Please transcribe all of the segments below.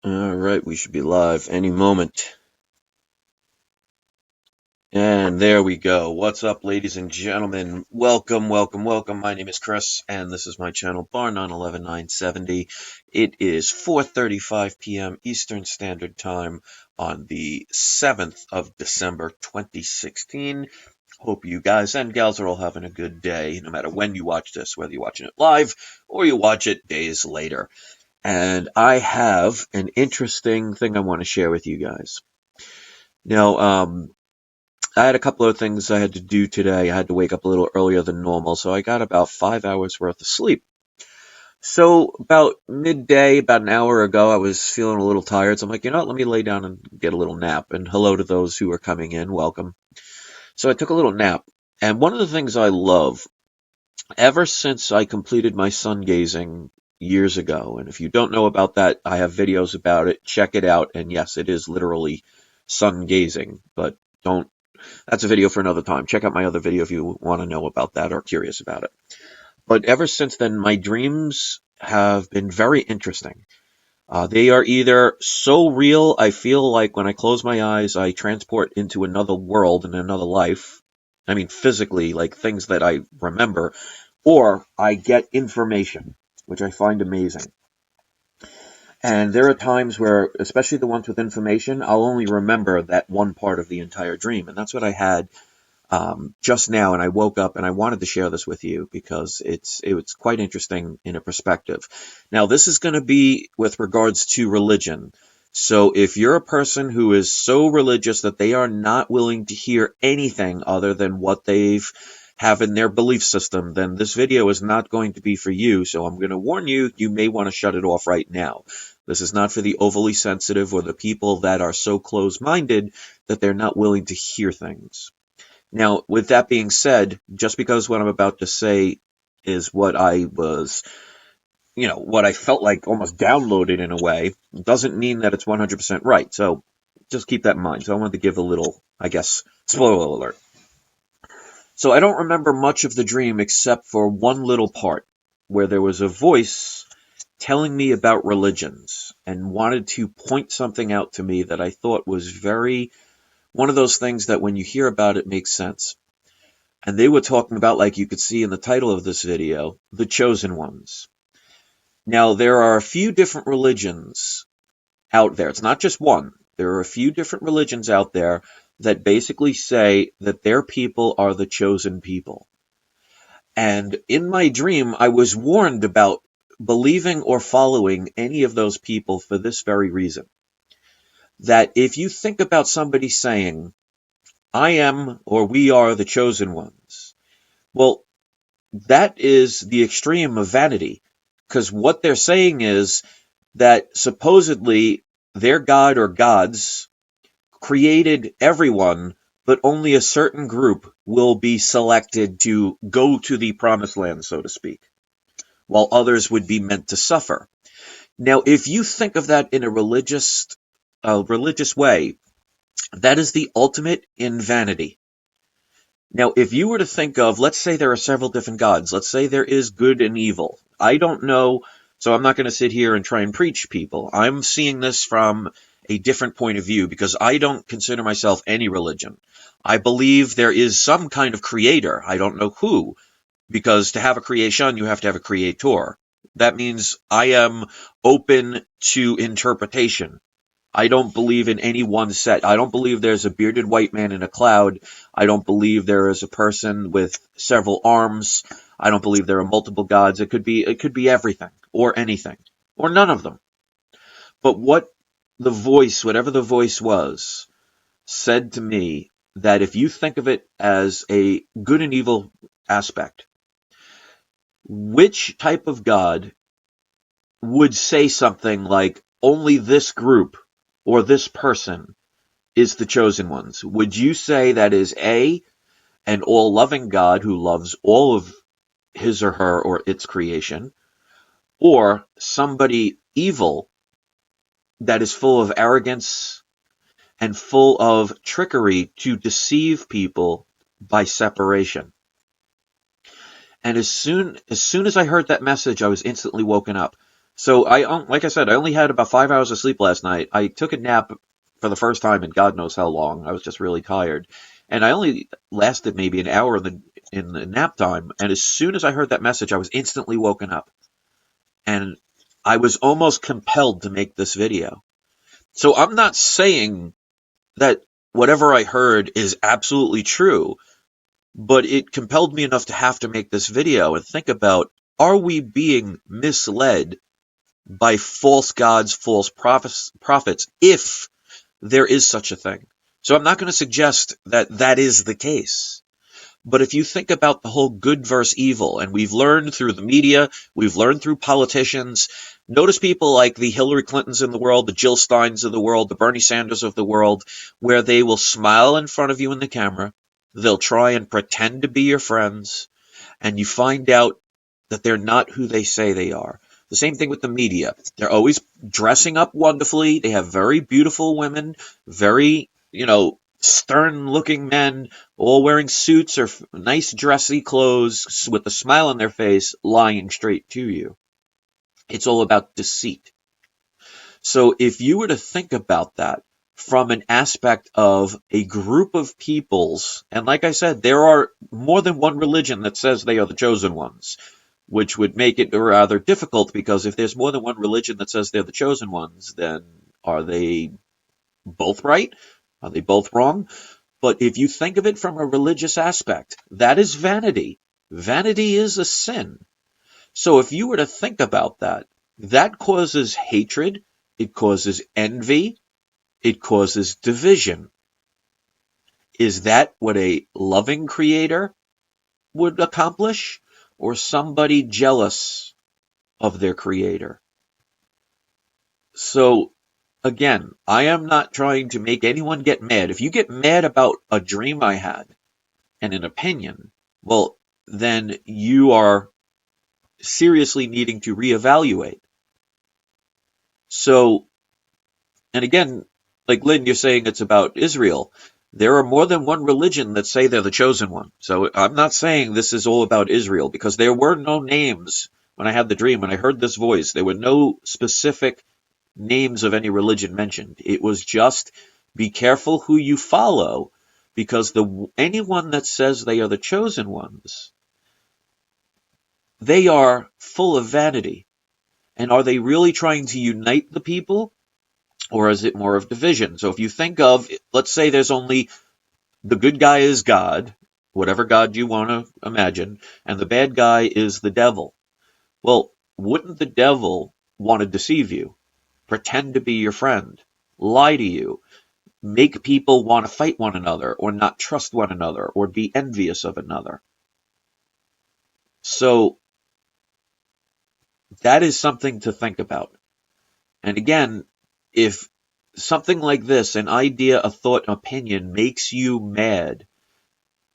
All right, we should be live any moment. And there we go. What's up, ladies and gentlemen? Welcome, welcome, welcome. My name is Chris, and this is my channel, Bar 911970. It is 4:35 p.m. Eastern Standard Time on the 7th of December, 2016. Hope you guys and gals are all having a good day, no matter when you watch this, whether you're watching it live or you watch it days later. And I have an interesting thing I want to share with you guys. Now, I had a couple of things I had to do today. I had to wake up a little earlier than normal, so I got about 5 hours worth of sleep. So about midday, about an hour ago, I was feeling a little tired. So I'm like, you know what, let me lay down and get a little nap. And hello to those who are coming in, welcome. So I took a little nap. And one of the things I love, ever since I completed my sun gazing years ago, and if you don't know about that, I have videos about it. Check it out. And yes, it is literally sun gazing, but don't that's a video for another time. Check out my other video if you want to know about that or curious about it. But ever since then, my dreams have been very interesting. They are either so real, I feel like when I close my eyes, I transport into another world and another life. I mean, physically, like things that I remember, or I get information, which I find amazing. And there are times where, especially the ones with information, I'll only remember that one part of the entire dream. And that's what I had just now, and I woke up and I wanted to share this with you because it's quite interesting in a perspective. Now, this is going to be with regards to religion. So if you're a person who is so religious that they are not willing to hear anything other than what they've have in their belief system, then this video is not going to be for you. So I'm going to warn you, you may want to shut it off right now. This is not for the overly sensitive or the people that are so close-minded that they're not willing to hear things. Now, with that being said, just because what I'm about to say is what I was, what I felt like almost downloaded in a way, doesn't mean that it's 100% right. So just keep that in mind. So I wanted to give a little, I guess, spoiler alert. So I don't remember much of the dream except for one little part where there was a voice telling me about religions and wanted to point something out to me that I thought was very one of those things that when you hear about it makes sense. And they were talking about, like you could see in the title of this video, the chosen ones. Now, there are a few different religions out there. It's not just one. There are a few different religions out there that basically say that their people are the chosen people. And in my dream, I was warned about believing or following any of those people for this very reason. That if you think about somebody saying, I am or we are the chosen ones, well, that is the extreme of vanity, because what they're saying is that supposedly their god or gods created everyone, but only a certain group will be selected to go to the promised land, so to speak, while others would be meant to suffer. Now, if you think of that in a religious way, that is the ultimate in vanity. Now, if you were to think of, let's say there are several different gods. Let's say there is good and evil. I don't know, so I'm not going to sit here and try and preach people. I'm seeing this from a different point of view because I don't consider myself any religion. I believe there is some kind of creator. I don't know who, because to have a creation, you have to have a creator. That means I am open to interpretation. I don't believe in any one set. I don't believe there's a bearded white man in a cloud. I don't believe there is a person with several arms. I don't believe there are multiple gods. It could be everything or anything or none of them. But whatever the voice was, said to me that if you think of it as a good and evil aspect, which type of God would say something like only this group or this person is the chosen ones? Would you say that is A, an all-loving God who loves all of his or her or its creation, or somebody evil that is full of arrogance and full of trickery to deceive people by separation? And as soon as I heard that message, I was instantly woken up. So like I said, I only had about 5 hours of sleep last night. I took a nap for the first time in God knows how long. I was just really tired, and I only lasted maybe an hour in the nap time. And as soon as I heard that message, I was instantly woken up, and I was almost compelled to make this video. So I'm not saying that whatever I heard is absolutely true, but it compelled me enough to have to make this video and think about, are we being misled by false gods, false prophets, if there is such a thing? So I'm not going to suggest that that is the case. But if you think about the whole good versus evil, and we've learned through the media, we've learned through politicians, notice people like the Hillary Clintons in the world, the Jill Steins of the world, the Bernie Sanders of the world, where they will smile in front of you in the camera, they'll try and pretend to be your friends, and you find out that they're not who they say they are. The same thing with the media. They're always dressing up wonderfully. They have very beautiful women, very, stern looking men, all wearing suits or nice dressy clothes with a smile on their face, lying straight to you. It's all about deceit. So if you were to think about that from an aspect of a group of peoples, and like I said, there are more than one religion that says they are the chosen ones, which would make it rather difficult, because if there's more than one religion that says they're the chosen ones, then are they both right? Are they both wrong? But if you think of it from a religious aspect, that is vanity. Vanity is a sin. So if you were to think about that, that causes hatred, it causes envy, it causes division. Is that what a loving creator would accomplish, or somebody jealous of their creator? So again, I am not trying to make anyone get mad. If you get mad about a dream I had and an opinion, well, then you are seriously needing to reevaluate. So, and again, like Lynn, you're saying it's about Israel. There are more than one religion that say they're the chosen one. So I'm not saying this is all about Israel, because there were no names when I had the dream. When I heard this voice, there were no specific names of any religion mentioned. It was just, be careful who you follow, because anyone that says they are the chosen ones, they are full of vanity. And are they really trying to unite the people, or is it more of division? So if you think of, let's say there's only, the good guy is God, whatever God you want to imagine, and the bad guy is the devil. Well, wouldn't the devil want to deceive you, pretend to be your friend, lie to you, make people want to fight one another, or not trust one another, or be envious of another? So that is something to think about. And again, if something like this, an idea, a thought, an opinion, makes you mad,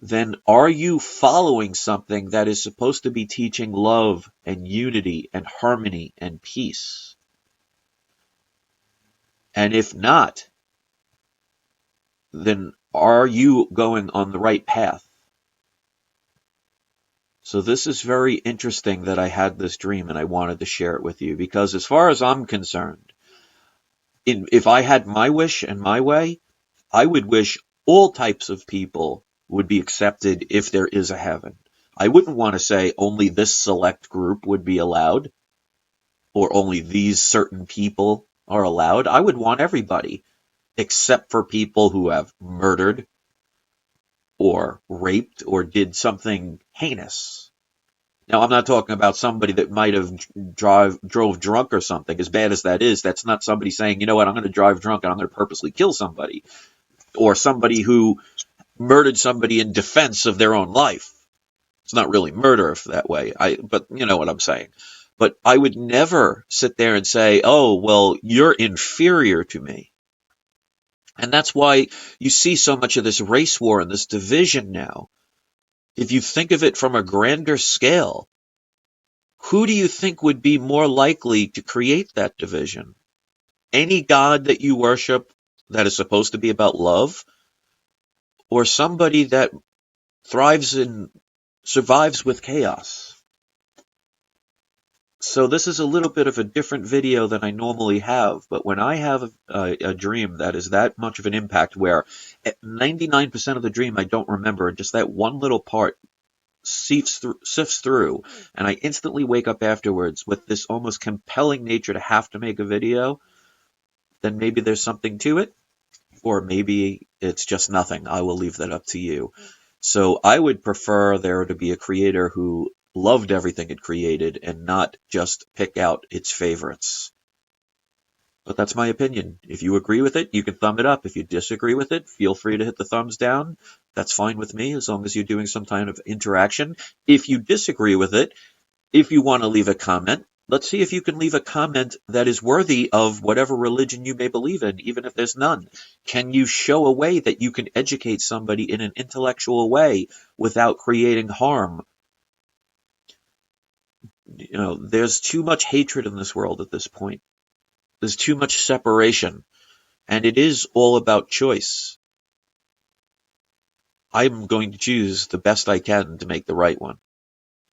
then are you following something that is supposed to be teaching love and unity and harmony and peace? And if not, then are you going on the right path? So this is very interesting that I had this dream, and I wanted to share it with you, because as far as I'm concerned, if I had my wish and my way, I would wish all types of people would be accepted if there is a heaven. I wouldn't want to say only this select group would be allowed, or only these certain people are allowed. I would want everybody, except for people who have murdered or raped or did something heinous. Now, I'm not talking about somebody that might have drove drunk or something. As bad as that is, that's not somebody saying, you know what, I'm going to drive drunk and I'm going to purposely kill somebody. Or somebody who murdered somebody in defense of their own life. It's not really murder if that way. But you know what I'm saying. But I would never sit there and say, oh, well, you're inferior to me. And that's why you see so much of this race war and this division now. If you think of it from a grander scale, who do you think would be more likely to create that division? Any god that you worship that is supposed to be about love, or somebody that thrives and survives with chaos? So this is a little bit of a different video than I normally have, but when I have a dream that is that much of an impact where at 99% of the dream I don't remember, and just that one little part sifts through, and I instantly wake up afterwards with this almost compelling nature to have to make a video, then maybe there's something to it, or maybe it's just nothing. I will leave that up to you. So I would prefer there to be a creator who loved everything it created and not just pick out its favorites. But that's my opinion. If you agree with it, you can thumb it up. If you disagree with it, feel free to hit the thumbs down. That's fine with me as long as you're doing some kind of interaction. If you disagree with it, if you want to leave a comment, let's see if you can leave a comment that is worthy of whatever religion you may believe in, even if there's none. Can you show a way that you can educate somebody in an intellectual way without creating harm? You know, there's too much hatred in this world at this point. There's too much separation, and it is all about choice. I'm going to choose the best I can to make the right one.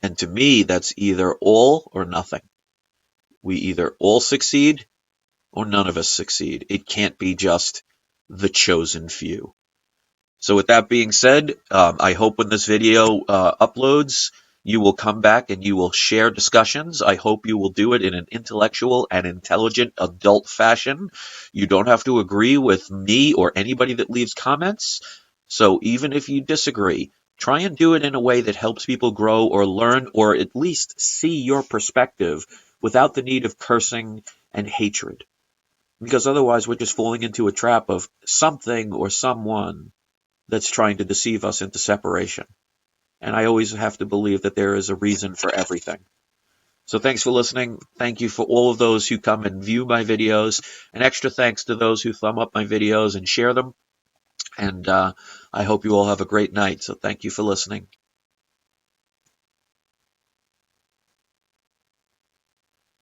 And to me, that's either all or nothing. We either all succeed or none of us succeed. It can't be just the chosen few. So with that being said, I hope when this video uploads, you will come back and you will share discussions. I hope you will do it in an intellectual and intelligent adult fashion. You don't have to agree with me or anybody that leaves comments. So even if you disagree, try and do it in a way that helps people grow or learn or at least see your perspective without the need of cursing and hatred. Because otherwise we're just falling into a trap of something or someone that's trying to deceive us into separation. And I always have to believe that there is a reason for everything. So thanks for listening. Thank you for all of those who come and view my videos. And extra thanks to those who thumb up my videos and share them. And I hope you all have a great night. So thank you for listening.